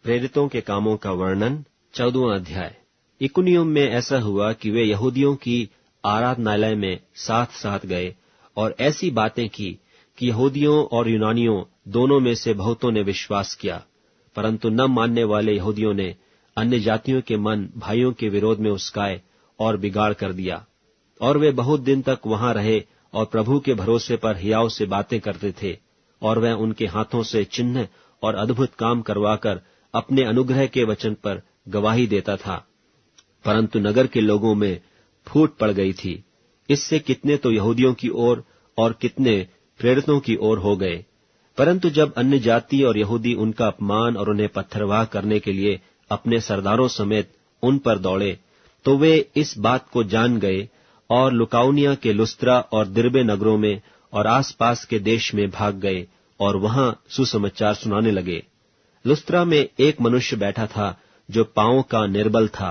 प्रेरितों के कामों का वर्णन, 14वां अध्याय। इकुनियुम में ऐसा हुआ कि वे यहूदियों की आराधनालय में साथ साथ गए और ऐसी बातें की कि यहूदियों और यूनानियों दोनों में से बहुतों ने विश्वास किया, परंतु न मानने वाले यहूदियों ने अन्य जातियों के मन भाइयों के विरोध में उस्काए और बिगाड़ कर दिया। और वे बहुत दिन तक वहां रहे और प्रभु के भरोसे पर हियाव से बातें करते थे, और वह उनके हाथों से चिन्ह और अद्भुत काम करवाकर अपने अनुग्रह के वचन पर गवाही देता था। परंतु नगर के लोगों में फूट पड़ गई थी। इससे कितने तो यहूदियों की ओर और कितने प्रेरितों की ओर हो गए। परंतु जब अन्य जाति और यहूदी उनका अपमान और उन्हें पत्थरवाह करने के लिए अपने सरदारों समेत उन पर दौड़े, तो वे इस बात को जान गए और लुकाउनिया के लुस्त्रा और दिर्बे नगरों में और आसपास के देश में भाग गए और वहां सुसमाचार सुनाने लगे। लुस्त्रा में एक मनुष्य बैठा था जो पांवों का निर्बल था।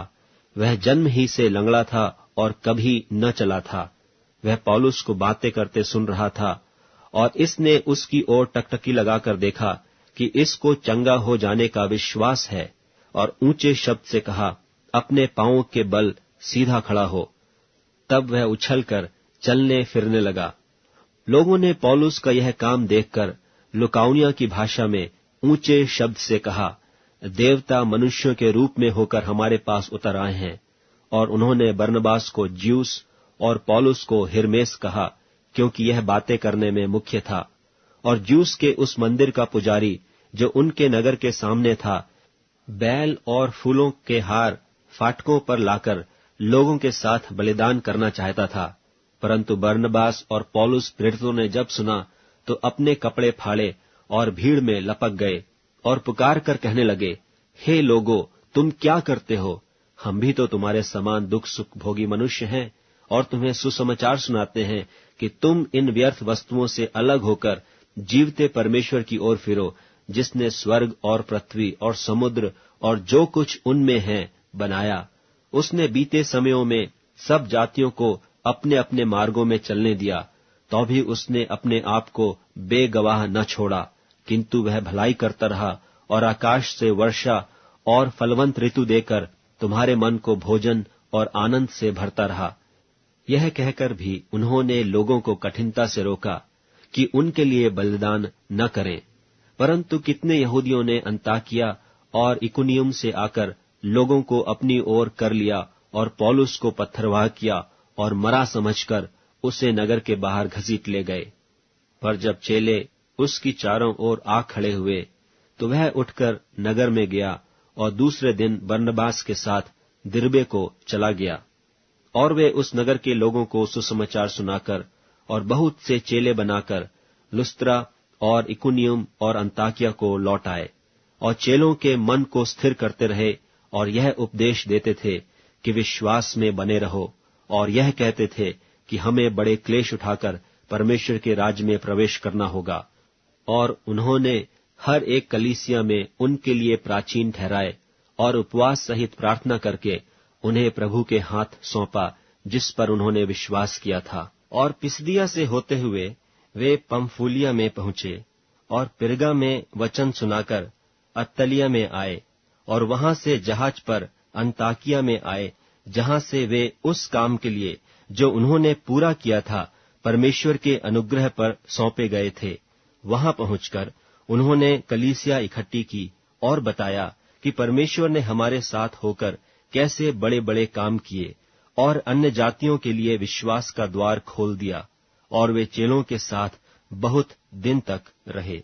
वह जन्म ही से लंगड़ा था और कभी न चला था। वह पौलुस को बातें करते सुन रहा था और इसने उसकी ओर टकटकी लगाकर देखा कि इसको चंगा हो जाने का विश्वास है, और ऊंचे शब्द से कहा, अपने पांवों के बल सीधा खड़ा हो। तब वह उछलकर चलने फिरने लगा। लोगों ने पौलुस का यह काम देखकर लुकाउनिया की भाषा में ऊंचे शब्द से कहा, देवता मनुष्यों के रूप में होकर हमारे पास उतर आए हैं। और उन्होंने बरनबास को ज्यूस और पौलुस को हिरमेस कहा, क्योंकि यह बातें करने में मुख्य था। और ज्यूस के उस मंदिर का पुजारी जो उनके नगर के सामने था, बैल और फूलों के हार फाटकों पर लाकर लोगों के साथ बलिदान करना चाहता था। परंतु बरनबास और पौलुस प्रेरितों ने जब सुना तो अपने कपड़े फाड़े और भीड़ में लपक गए और पुकार कर कहने लगे, हे लोगों, तुम क्या करते हो? हम भी तो तुम्हारे समान दुख सुख भोगी मनुष्य हैं और तुम्हें सुसमाचार सुनाते हैं कि तुम इन व्यर्थ वस्तुओं से अलग होकर जीवते परमेश्वर की ओर फिरो, जिसने स्वर्ग और पृथ्वी और समुद्र और जो कुछ उनमें है बनाया। उसने बीते समयों में सब जातियों को अपने अपने मार्गों में चलने दिया, तो भी उसने अपने आप को बेगवाह न छोड़ा, किंतु वह भलाई करता रहा और आकाश से वर्षा और फलवंत ऋतु देकर तुम्हारे मन को भोजन और आनंद से भरता रहा। यह कहकर भी उन्होंने लोगों को कठिनता से रोका कि उनके लिए बलिदान न करें। परंतु कितने यहूदियों ने अंताकिया और इकुनियुम से आकर लोगों को अपनी ओर कर लिया और पौलुस को पत्थरवाह किया और मरा समझकर उसे नगर के बाहर घसीट ले गए। पर जब चेले उसकी चारों ओर आ खड़े हुए तो वह उठकर नगर में गया और दूसरे दिन बरनबास के साथ दिर्बे को चला गया। और वे उस नगर के लोगों को सुसमाचार सुनाकर और बहुत से चेले बनाकर लुस्त्रा और इकुनियुम और अंताकिया को लौट आए और चेलों के मन को स्थिर करते रहे और यह उपदेश देते थे कि विश्वास में बने रहो, और यह कहते थे कि हमें बड़े क्लेश उठाकर परमेश्वर के राज्य में प्रवेश करना होगा। और उन्होंने हर एक कलीसिया में उनके लिए प्राचीन ठहराए और उपवास सहित प्रार्थना करके उन्हें प्रभु के हाथ सौंपा, जिस पर उन्होंने विश्वास किया था। और पिसदिया से होते हुए वे पंफूलिया में पहुंचे और पिरगा में वचन सुनाकर अत्तलिया में आए और वहां से जहाज पर अंताकिया में आए, जहां से वे उस काम के लिए जो उन्होंने पूरा किया था परमेश्वर के अनुग्रह पर सौंपे गए थे। वहां पहुंचकर उन्होंने कलीसिया इकट्ठी की और बताया कि परमेश्वर ने हमारे साथ होकर कैसे बड़े बड़े काम किए और अन्य जातियों के लिए विश्वास का द्वार खोल दिया। और वे चेलों के साथ बहुत दिन तक रहे।